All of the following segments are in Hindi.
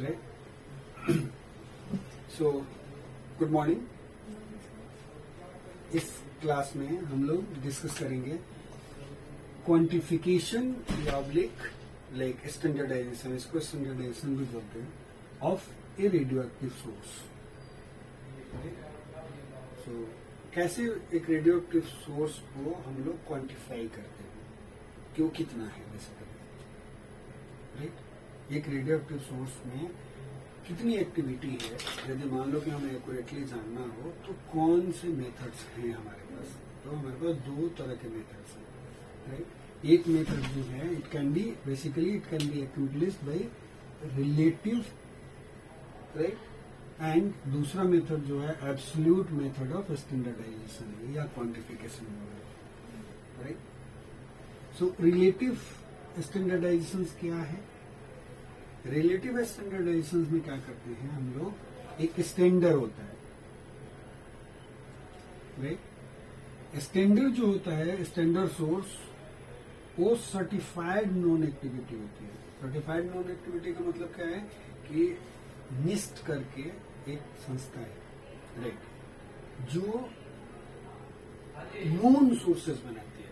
राइट। So good morning. इस क्लास में हम लोग डिस्कस करेंगे क्वांटिफिकेशन या लाइक स्टैंडर्डाइजेशन, इसको स्टैंडर्डाइजेशन भी बोलते हैं, of a radio active source. So कैसे एक रेडियो एक्टिव सोर्स को हम लोग क्वांटिफाई करते हैं, क्यों कितना है बेसिकली, राइट। एक रेडियो एक्टिव सोर्स में कितनी एक्टिविटी है, यदि मान लो कि हमें एक्यूरेटली जानना हो तो कौन से मेथड्स हैं हमारे पास। तो हमारे पास दो तरह के मेथड्स हैं, राइट। एक मेथड जो है it can be actualized by relative, right, and दूसरा मेथड जो है एब्सोल्यूट मेथड ऑफ स्टैंडर्डाइजेशन या quantification, right. So relative standardization क्या है? रिलेटिव स्टैंडर्डाइजेशन में क्या करते हैं हम लोग, एक स्टैंडर्ड होता है, राइट। स्टैंडर्ड जो होता है, स्टैंडर्ड सोर्स, वो सर्टिफाइड नॉन एक्टिविटी होती है। सर्टिफाइड नॉन एक्टिविटी का मतलब क्या है कि निस्ट करके एक संस्था है, राइट, जो नॉन सोर्सेस बनाती है,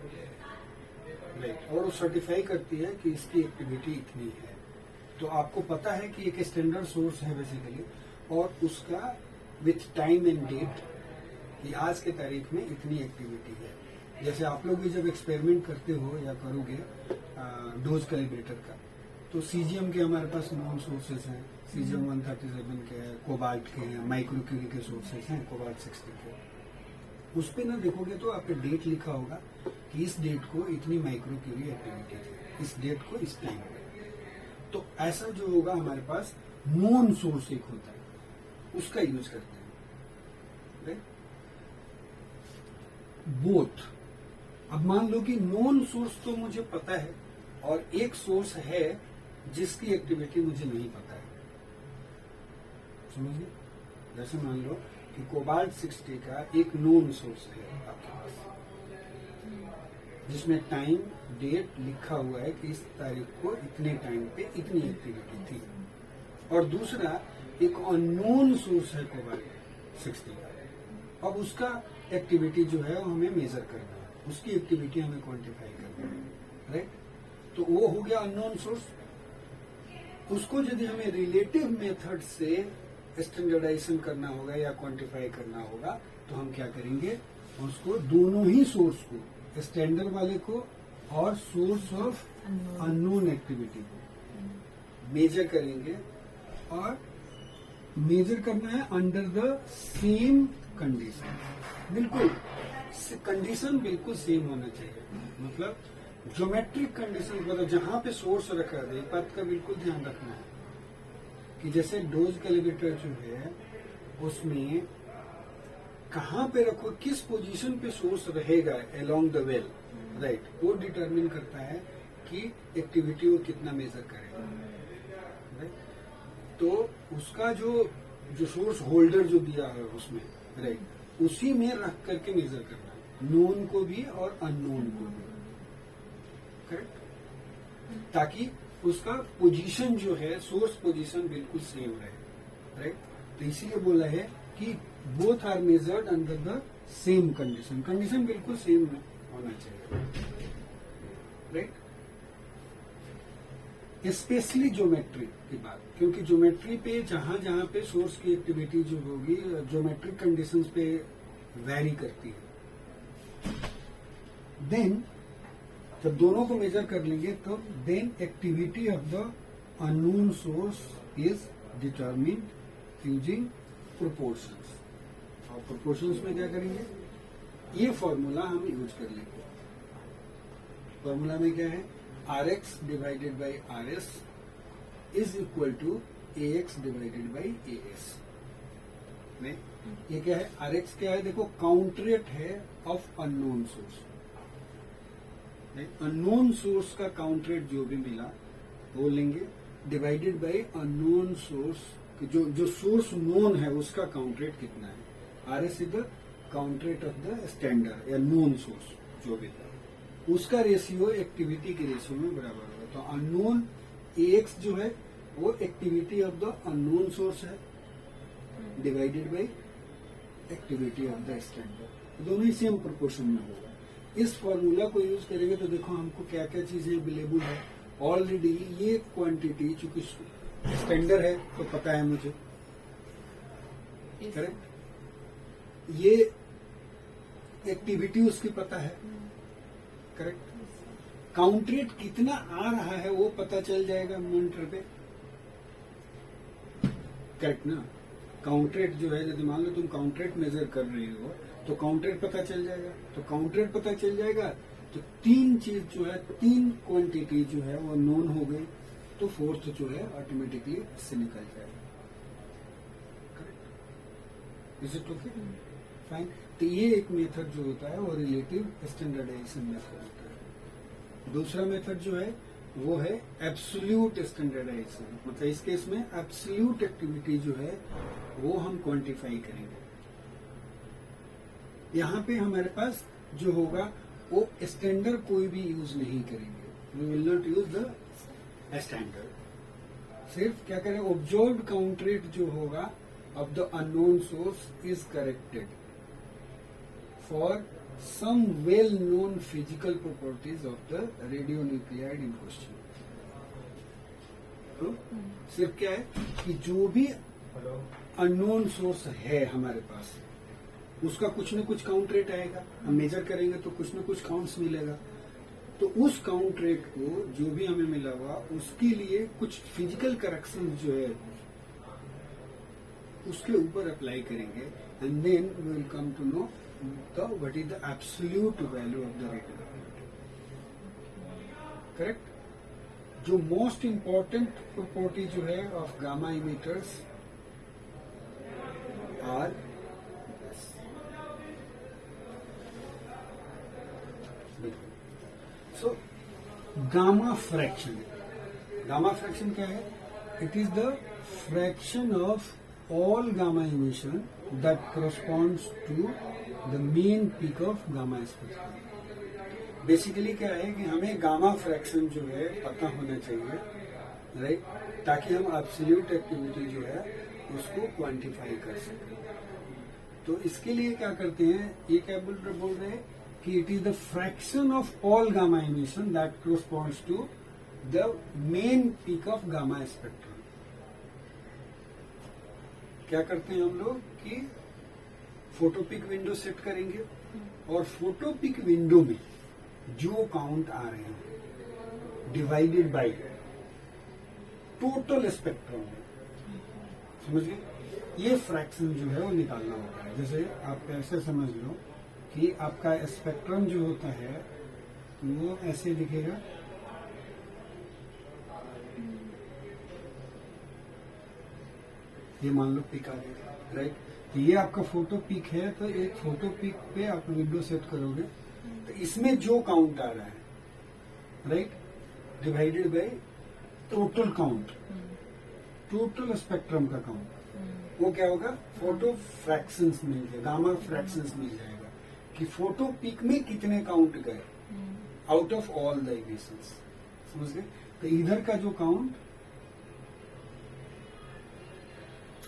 राइट, और वो सर्टिफाई करती है कि इसकी एक्टिविटी इतनी है। तो आपको पता है कि एक स्टैंडर्ड सोर्स है बेसिकली, और उसका विथ टाइम एंड डेट कि आज के तारीख में इतनी एक्टिविटी है। जैसे आप लोग भी जब एक्सपेरिमेंट करते हो या करोगे डोज कैलिब्रेटर का, तो सीजीएम के हमारे पास नॉन सोर्सेस हैं, सीजीएम 137 के हैं, कोबाल्ट के हैं, माइक्रोक्यूरी के सोर्सेस हैं, कोबाल्ट 60 के। उस पे ना देखोगे तो आपके डेट लिखा होगा कि इस डेट को इतनी माइक्रोक्यूरी एक्टिविटी थी, इस डेट को इस टाइम पे। तो ऐसा जो होगा हमारे पास नॉन सोर्स एक होता है, उसका यूज करते हैं, राइट। बोथ। अब मान लो कि नॉन सोर्स तो मुझे पता है और एक सोर्स है जिसकी एक्टिविटी मुझे नहीं पता है, समझिए। जैसे मान लो कि कोबाल्ट 60 का एक नॉन सोर्स है आपके पास, जिसमें टाइम डेट लिखा हुआ है कि इस तारीख को इतने टाइम पे इतनी एक्टिविटी थी, और दूसरा एक अननोन सोर्स है कोबाल्ट 60 का। अब उसका एक्टिविटी जो है वो हमें मेजर करना है, उसकी एक्टिविटी हमें क्वांटिफाई करना है, राइट। तो वो हो गया अननोन सोर्स। उसको यदि हमें रिलेटिव मेथड से स्टैंडर्डाइजेशन करना होगा या क्वांटिफाई करना होगा, तो हम क्या करेंगे, उसको दोनों ही सोर्स को, स्टैंडर्ड वाले को और सोर्स ऑफ अननोन एक्टिविटी को मेजर करेंगे, और मेजर करना है अंडर द सेम कंडीशन। बिल्कुल कंडीशन बिल्कुल सेम होना चाहिए, मतलब ज्योमेट्रिक कंडीशन, मतलब जहां पे सोर्स रखा है, एक बात का बिल्कुल ध्यान रखना है कि जैसे डोज कैलिब्रेटर जो है उसमें कहां पे रखो, किस पोजीशन पे सोर्स रहेगा अलोंग द वेल, राइट, वो डिटरमिन करता है कि एक्टिविटी वो कितना मेजर करेगा, राइट। तो उसका जो सोर्स होल्डर जो दिया है उसमें, राइट, उसी में रख करके मेजर करना है, नोन को भी और अननोन को भी, करेक्ट, ताकि उसका पोजीशन जो है, सोर्स पोजीशन बिल्कुल सेम रहे, राइट। तो इसीलिए बोला है कि both are measured under the same condition, condition बिल्कुल सेम होना चाहिए, राइट। स्पेशली ज्योमेट्री की बात, क्योंकि ज्योमेट्री पे जहां जहां पे सोर्स की एक्टिविटी जो होगी ज्योमेट्रिक कंडीशंस पे वैरी करती है। देन जब दोनों को मेजर कर लेंगे तो then activity of the unknown source is determined using proportions. और प्रोपोर्शंस में क्या करेंगे, ये फॉर्मूला हम यूज कर लेंगे। फॉर्मूला में क्या है, Rx divided by Rs is equal to Ax divided by As। में ये क्या है, Rx क्या है, देखो काउंटरेट है of unknown source. Unknown source का काउंटरेट जो भी मिला वो लेंगे, डिवाइडेड बाई अननोन सोर्स, जो सोर्स नोन है उसका काउंटरेट कितना है। Rs is the count rate of the standard या नोन सोर्स जो भी था, उसका रेशियो एक्टिविटी के रेशियो में बराबर होगा। तो अननोन Ax जो है वो activity of the unknown source है divided by activity of the standard, दोनों ही सेम प्रोपोर्शन में होगा। इस फॉर्मूला को यूज करेंगे तो देखो हमको क्या क्या चीजें अवेलेबल है। ऑलरेडी ये क्वांटिटी चूंकि स्टैंडर्ड है तो पता है मुझे, करेक्ट। ये एक्टिविटी उसकी पता है, करेक्ट। काउंट रेट कितना आ रहा है वो पता चल जाएगा मॉनिटर पे, करेक्ट ना। काउंट रेट जो है, यदि मान लो तुम काउंट रेट मेजर कर रही हो तो काउंट रेट पता चल जाएगा। तो काउंट रेट पता चल जाएगा तो तीन चीज जो है, तीन क्वांटिटी जो है वो नोन हो गई, तो फोर्थ जो है ऑटोमेटिकली इससे निकल जाएगा, correct. Is it okay, fine. तो ये एक मेथड जो होता है वो रिलेटिव स्टैंडर्डाइजेशन मेथड होता है। दूसरा मेथड जो है वो है एब्सोल्यूट स्टैंडर्डाइजेशन, मतलब इस केस में एब्सोल्यूट एक्टिविटी जो है वो हम क्वांटिफाई करेंगे। यहाँ पे हमारे पास जो होगा वो स्टैंडर्ड कोई भी यूज नहीं करेंगे, we will not use the standard. सिर्फ क्या करें, ऑब्जर्व्ड काउंट रेट जो होगा of the unknown source is corrected for some well-known physical properties of the radionuclide in question। तो सिर्फ क्या है कि जो भी अननोन सोर्स है हमारे पास उसका कुछ न कुछ काउंट रेट आएगा, हम मेजर करेंगे तो कुछ न कुछ काउंट्स मिलेगा। तो उस काउंट रेट को जो भी हमें मिला हुआ उसके लिए कुछ फिजिकल करेक्शन जो है उसके ऊपर अप्लाई करेंगे and then we will come to know what is the absolute value of the radioactivity, correct। जो मोस्ट इंपॉर्टेंट प्रॉपर्टी जो है of gamma emitters are so gamma fraction. Gamma fraction क्या है? It is the fraction of all gamma emission that corresponds to the main peak of gamma spectrum. Basically क्या है कि हमें गामा फ्रैक्शन जो है पता होना चाहिए, राइट, ताकि हम एब्सोल्यूट एक्टिविटी जो है उसको क्वांटिफाई कर सकें। तो इसके लिए क्या करते हैं, ये क्या बोल रहे हैं कि it is the fraction of all gamma emission that corresponds to the main peak of gamma spectrum. क्या करते हैं हम लोग कि फोटोपिक विंडो सेट करेंगे और फोटोपिक विंडो में जो काउंट आ रहे हैं डिवाइडेड बाय टोटल स्पेक्ट्रम में, समझ गए, ये फ्रैक्शन जो है वो निकालना होता है। जैसे आप ऐसे समझ लो कि आपका स्पेक्ट्रम जो होता है वो ऐसे दिखेगा, ये मान लो पिक आ गया, राइट। तो ये आपका फोटो पिक है, तो एक फोटो पिक पे आप विंडो सेट करोगे तो इसमें जो काउंट आ रहा है, right, divided by total count, total spectrum का काउंट, वो क्या होगा, फोटो फ्रैक्शंस मिल जाएगा, गामा फ्रैक्शंस मिल जाएगा कि फोटो पिक में कितने काउंट गए out of all the emissions, समझ गए। तो इधर का जो count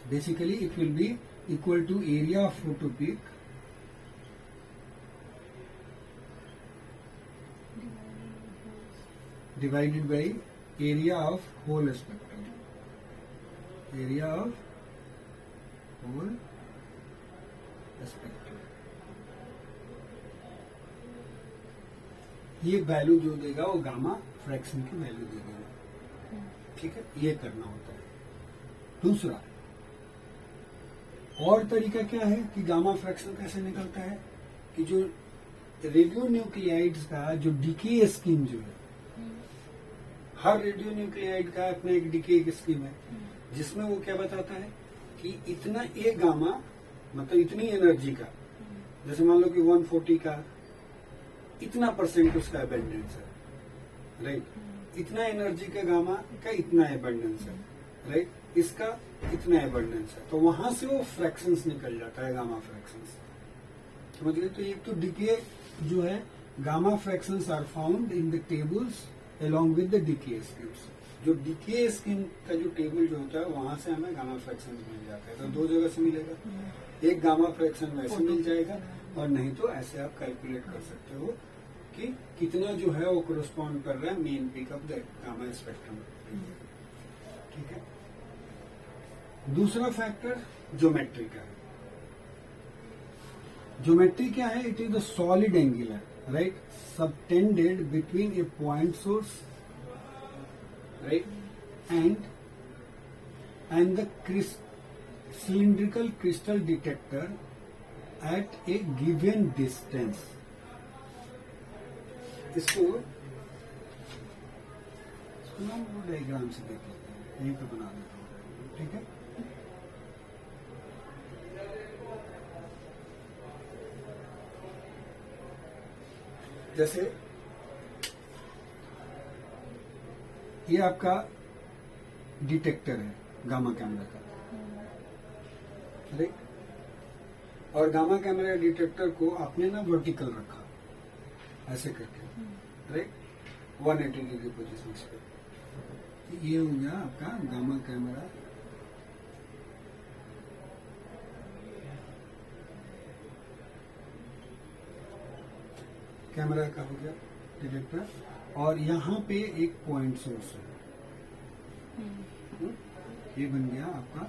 basically it will be equal to area of photopeak divided by area of whole spectrum, area of whole spectrum। ये वैल्यू जो देगा वो गामा फ्रैक्शन की वैल्यू दे देगा, ठीक है, ये करना होता है। दूसरा और तरीका क्या है कि गामा फ्रैक्शन कैसे निकलता है कि जो रेडियो न्यूक्लियाइड्स का जो डिके स्कीम जो है, हर रेडियो न्यूक्लियाइड का अपना एक डिके स्कीम है जिसमें वो क्या बताता है कि इतना ए गामा मतलब इतनी एनर्जी का, जैसे मान लो कि 140 का इतना % उसका एबंडेंस है, राइट, इतना एनर्जी का गामा का इतना एबंडेंस है, राइट, इसका इतना एबंडेंस है, तो वहां से वो फ्रैक्शंस निकल जाता है, गामा फ्रैक्शंस, समझ गए। तो एक तो डिके जो है gamma fractions are found in the tables along with the decay schemes। जो डीके स्किन का जो टेबल जो होता है वहां से हमें गामा फ्रैक्शन मिल जाता है। तो दो जगह से मिलेगा, एक गामा फ्रैक्शन वैसे मिल जाएगा और नहीं तो ऐसे आप कैलकुलेट कर सकते हो कि कितना जो है वो कोरोस्पॉन्ड कर रहा है main peak of the gamma spectrum. ठीक है। दूसरा फैक्टर ज्योमेट्री का है। ज्योमेट्री क्या है? It is the solid angular, right, subtended between A point source, right, and the cylindrical crystal detector at a given distance. इसको ना वो डायग्राम से देख लेते हैं, यहीं पे बना देता हूँ। ठीक है। जैसे ये आपका डिटेक्टर है गामा कैमरा का, राइट, और गामा कैमरा डिटेक्टर को आपने ना वर्टिकल रखा ऐसे करके, राइट, 180 डिग्री पोजीशन पे। ये हो गया आपका गामा कैमरा का हो गया डिटेक्टर, और यहाँ पे एक पॉइंट सोर्स है। ये बन गया आपका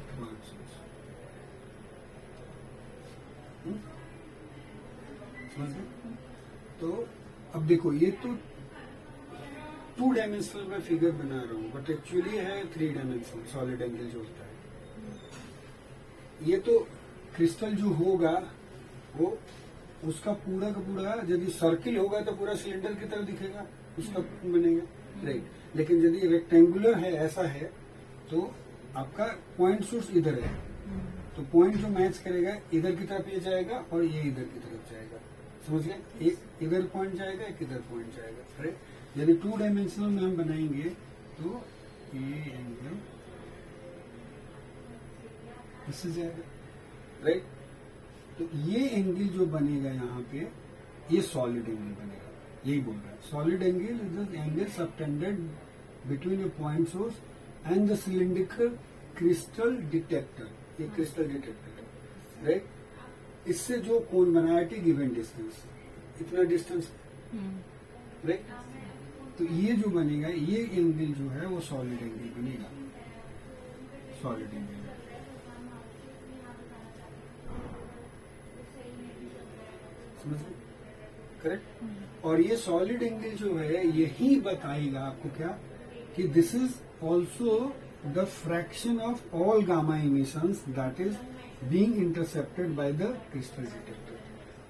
पॉइंट सोर्स। समझ गए? तो अब देखो, ये तो 2 डायमेंशनल में फिगर बना रहा हूँ, बट एक्चुअली है 3 डायमेंशनल सॉलिड एंगल जो होता है। ये तो क्रिस्टल जो होगा वो उसका पूरा का पूरा, यदि सर्किल होगा तो पूरा सिलेंडर की तरह दिखेगा, उसका बनेगा, राइट। लेकिन यदि रेक्टेंगुलर है, ऐसा है, तो आपका पॉइंट सोर्स इधर है, तो पॉइंट जो मैच करेगा इधर की तरफ ये जाएगा और ये इधर की तरफ जाएगा। समझ गए? एक इधर पॉइंट जाएगा, एक इधर पॉइंट जाएगा, राइट। यदि 2 डायमेंशनल में हम बनाएंगे तो ये एंगल इससे जाएगा, राइट। तो ये एंगल जो बनेगा यहाँ पे, ये सॉलिड एंगल बनेगा। यही बोल रहा है, solid angle is the angle subtended between A point source and the cylindrical crystal detector. ये क्रिस्टल डिटेक्टर है, राइट। इससे जो कोण बनाया है गिवन डिस्टेंस, इतना डिस्टेंस, राइट। तो ये जो बनेगा, ये एंगल जो है वो सॉलिड एंगल बनेगा, सॉलिड एंगल। करेक्ट। और ये सॉलिड एंगल जो है यही बताएगा आपको क्या, कि this is also the fraction of all gamma emissions that is being intercepted by the crystal detector.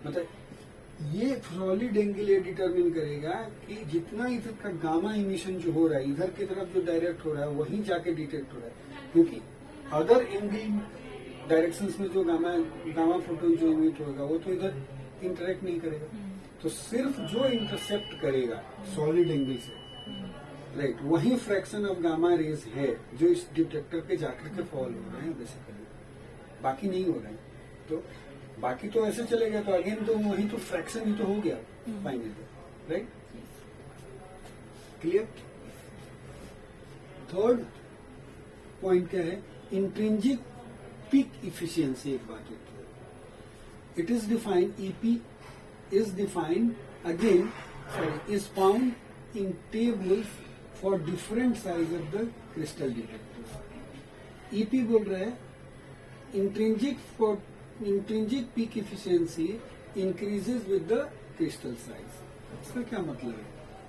मतलब ये सॉलिड एंगल ये डिटरमिन करेगा कि जितना इधर का गामा इमिशन जो हो रहा है, इधर की तरफ जो डायरेक्ट हो रहा है वहीं जाके डिटेक्ट हो रहा है, क्योंकि अदर एंगल डायरेक्शंस में जो गामा फोटोन जो इमिट होगा वो तो इधर इंटरेक्ट नहीं करेगा। तो सिर्फ जो इंटरसेप्ट करेगा सॉलिड एंगल से, राइट, वही फ्रैक्शन ऑफ गामा रेज है जो इस डिटेक्टर पे जाकर के फॉल हो रहे हैं बेसिकली, बाकी नहीं हो रहे हैं। तो बाकी तो ऐसे चलेगा, तो अगेन तो वही तो फ्रैक्शन ही तो हो गया finally, right. Clear? Third point क्या है? Intrinsic peak efficiency. एक बात होती है, it is defined, EP is defined again, is found in tables for different size of the crystal detectors. EP बोल रहा है intrinsic peak efficiency increases with the crystal size. इसका क्या मतलब है?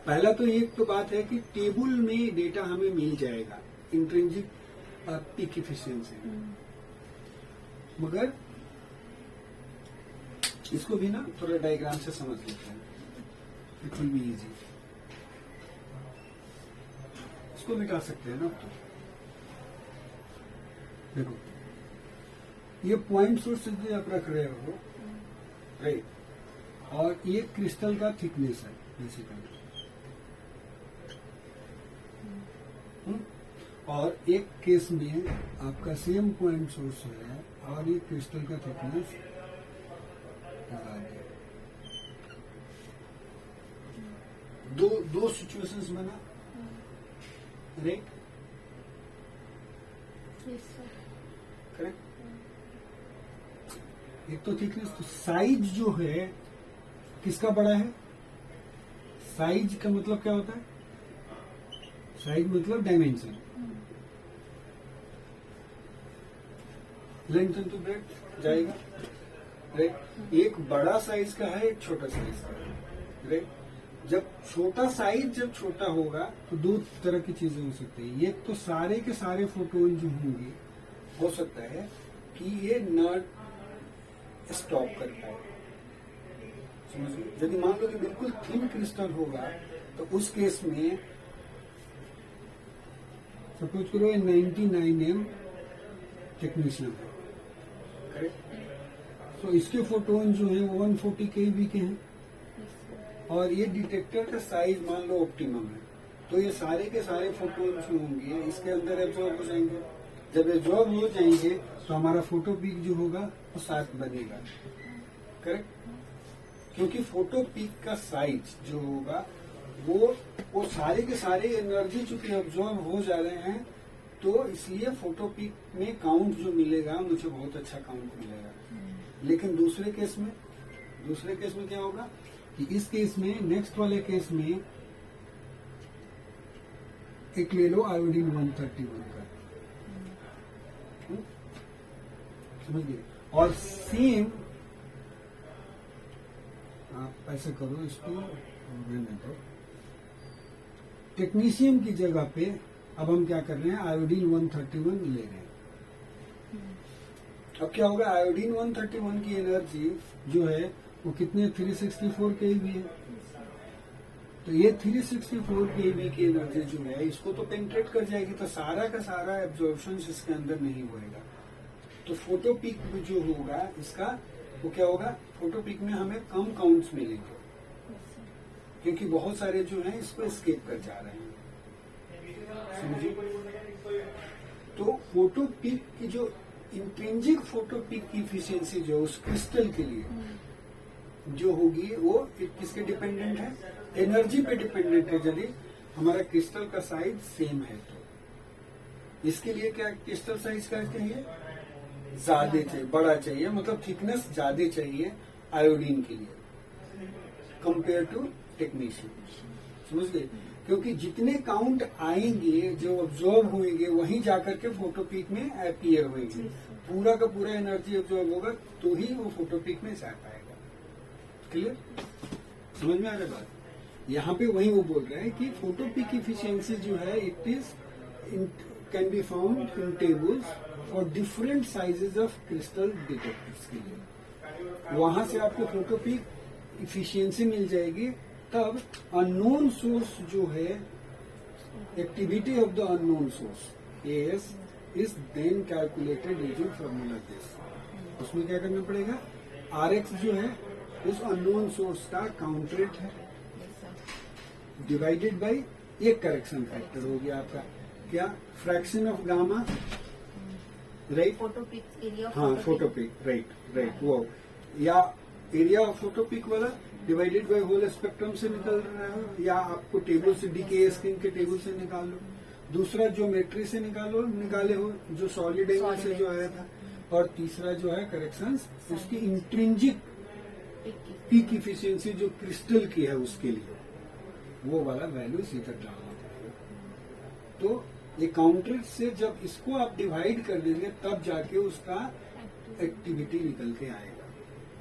पहला तो एक तो बात है कि टेबल में डेटा हमें मिल जाएगा इंट्रिंसिक पीक इफिशियंसी, मगर इसको भी ना थोड़ा डायग्राम से समझ लेते हैं, इट विल बी इजी। इसको मिटा सकते हैं ना। तो देखो, ये पॉइंट सोर्स आप रख रहे हो, राइट, और ये क्रिस्टल का थिकनेस है बेसिकली, और एक केस में आपका सेम पॉइंट सोर्स है और ये क्रिस्टल का थिकनेस दो सिचुएशंस बना, राइट, करेक्ट। एक तो थिकनेस, तो साइज जो है किसका बड़ा है? साइज का मतलब क्या होता है? साइज मतलब डायमेंशन, लेंथ टू ब्रेथ जाएगा, राइट। एक बड़ा साइज का है, एक छोटा साइज का है, राइट। जब छोटा साइज जब छोटा होगा तो दो तरह की चीजें हो सकती है। एक तो सारे के सारे फोटोन जो होंगे, हो सकता है कि ये न स्टॉप कर पाए, समझिए। यदि मान लो कि बिल्कुल थिन क्रिस्टल होगा तो उस केस में सपोज करो 99M टेक्नीशियन है, करेक्ट। तो इसके फोटोन जो है 140 kb के हैं, और ये डिटेक्टर का साइज मान लो ऑप्टिमम है, तो ये सारे के सारे फोटोन जो होंगे इसके अंदर एब्जॉर्ब हो जाएंगे। जब एब्जॉर्ब हो जाएंगे तो हमारा फोटो पीक जो होगा वो 7 बनेगा, करेक्ट। क्योंकि फोटो पीक का साइज जो होगा वो सारे के सारे एनर्जी चूंकि एब्जॉर्ब हो जा रहे हैं, तो इसलिए फोटो पीक में काउंट जो मिलेगा मुझे बहुत अच्छा काउंट मिलेगा। लेकिन दूसरे केस में क्या होगा कि इस केस में, नेक्स्ट वाले केस में एक ले लो आयोडीन 131 का, समझ गए। और सेम आप ऐसा करो, इसको रहने दो। टेक्नीशियन की जगह पे अब हम क्या कर रहे हैं, आयोडीन 131 ले रहे हैं। अब क्या होगा, आयोडीन 131 की एनर्जी जो है वो कितने 364 kV है। तो ये 364 kV की एनर्जी जो है इसको तो पेनिट्रेट कर जाएगी, तो सारा का सारा एब्जॉर्प्शन इसके अंदर नहीं होएगा। तो फोटो पिक जो होगा इसका वो क्या होगा, फोटो पिक में हमें कम काउंट्स मिलेंगे क्योंकि बहुत सारे जो हैं इसको स्केप कर जा रहे हैं, समझिए। तो फोटो पिक की जो इंट्रिंसिक फोटो पिक की इफिशियंसी जो उस क्रिस्टल के लिए जो होगी वो किसके डिपेंडेंट है, एनर्जी पे डिपेंडेंट है। यदि हमारा क्रिस्टल का साइज सेम है तो इसके लिए क्या क्रिस्टल साइज का चाहिए, ज्यादा चाहिए, बड़ा चाहिए, मतलब थिकनेस ज्यादा चाहिए आयोडीन के लिए कंपेयर टू टेक्नीशियन, समझ गए। क्योंकि जितने काउंट आएंगे जो ऑब्जॉर्व होंगे वहीं जाकर के फोटो पिक में अपीयर होंगे, पूरा का पूरा एनर्जी ऑब्जॉर्व होगा तो ही वो फोटो पिक में जा पाएगा। क्लियर, समझ में आ रहा बात। यहाँ पे वही वो बोल रहा है कि फोटो पिक इफिशियंसी जो है it is can be found in tables for different sizes of crystal detectors के लिए। वहां से आपको फोटो पिक इफिशियंसी मिल जाएगी। तब अननोन सोर्स जो है, activity of the unknown source AS is then calculated using formula this. उसमें क्या करना पड़ेगा, आरएक्स जो है उस अननोन सोर्स का काउंट रेट है डिवाइडेड बाय एक करेक्शन फैक्टर हो गया आपका क्या, fraction of gamma, right, photo peak area, हाँ फोटो पिक, राइट वो, या एरिया ऑफ फोटो पिक वाला डिवाइडेड बाय होल स्पेक्ट्रम से निकल रहा है, या आपको टेबल से डीके स्क्रीन के टेबल से निकाल लो। दूसरा ज्योमेट्री से निकाले हो जो सॉलिड एंगल से जो आया था। और तीसरा जो है करेक्शंस उसकी इंट्रिंसिक पीक इफिशियंसी जो क्रिस्टल की है उसके लिए वो वाला वैल्यू सीधा डालना पड़ेगा। तो ये काउंटर से जब इसको आप डिवाइड कर देंगे तब जाके उसका एक्टिविटी निकल के आएगा,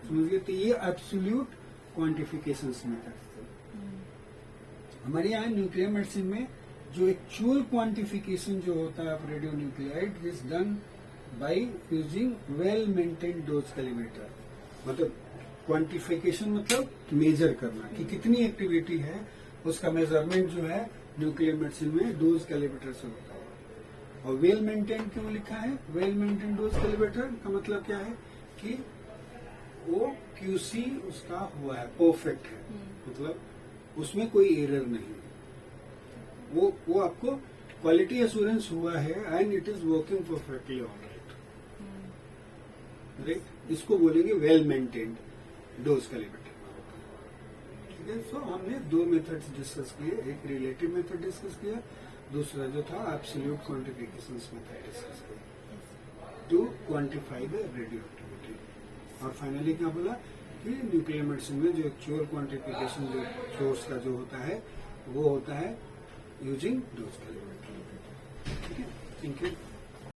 समझिए। तो ये एब्सोल्यूट क्वांटिफिकेशन मेथड थे। हमारे यहाँ न्यूक्लियर मेडिसिन में जो एक्चुअल क्वांटिफिकेशन जो होता है of radio nuclide is done by using well maintained dose calibrator. मतलब क्वांटिफिकेशन मतलब मेजर करना कि कितनी एक्टिविटी है, उसका मेजरमेंट जो है न्यूक्लियर मेडिसिन में डोज कैलिब्रेटर से होता है। और वेल मेंटेन क्यों लिखा है, वेल मेंटेन डोज कैलिब्रेटर का मतलब क्या है कि वो क्यूसी उसका हुआ है, परफेक्ट है, मतलब उसमें कोई एरर नहीं है, वो आपको क्वालिटी एश्योरेंस हुआ है and it is working perfectly alright, right. इसको बोलेंगे वेल मेंटेन्ड डोज कैलिब्रेटर। ठीक है। सो हमने दो मेथड्स डिस्कस किए, एक रिलेटिव मेथड डिस्कस किया, दूसरा जो था एब्सोल्यूट क्वांटिफिकेशन मेथड डिस्कस किया to quantify the radioactivity. और फाइनली क्या बोला कि न्यूक्लियर मेडिसिन में जो एक्चुअल क्वांटिफिकेशन जो सोर्स का जो होता है वो होता है यूजिंग डोज कैलिब्रेटर। ठीक है, थैंक यू।